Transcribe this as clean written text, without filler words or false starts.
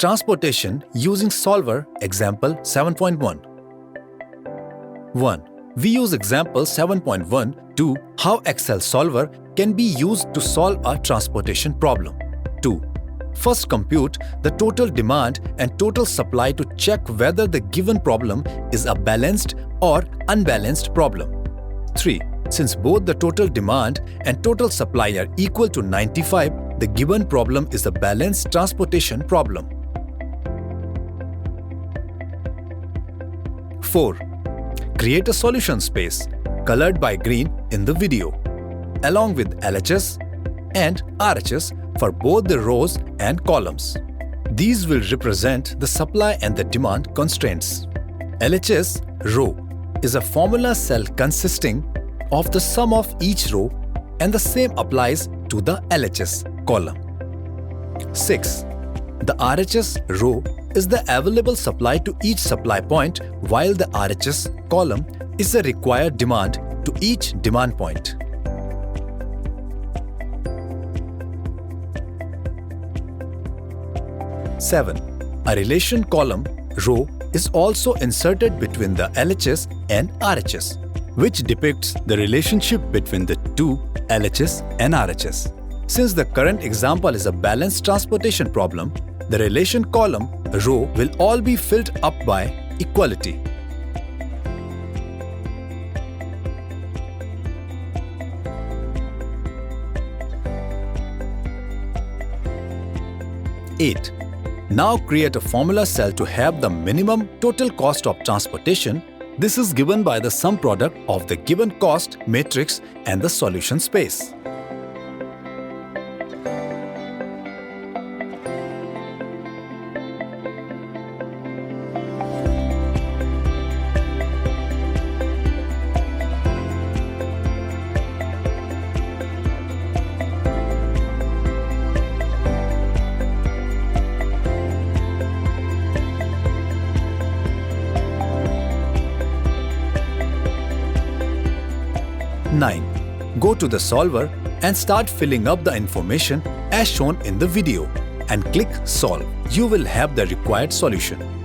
Transportation using solver example 7.1. 1. We use example 7.1 to how Excel solver can be used to solve a transportation problem. 2. First compute the total demand and total supply to check whether the given problem is a balanced or unbalanced problem. 3. Since both the total demand and total supply are equal to 95, the given problem is a balanced transportation problem. 4. Create a solution space, colored by green in the video, along with LHS and RHS for both the rows and columns. These will represent the supply and the demand constraints. LHS row is a formula cell consisting of the sum of each row, and the same applies to the LHS column. 6. The RHS row is the available supply to each supply point, while the RHS column is the required demand to each demand point. 7. A relation column row is also inserted between the LHS and RHS, which depicts the relationship between the two LHS and RHS. Since the current example is a balanced transportation problem, the relation column row will all be filled up by equality. Eight. Now create a formula cell to have the minimum total cost of transportation. This is given by the sum product of the given cost matrix and the solution space. Go to the solver and start filling up the information as shown in the video and click Solve. You will have the required solution.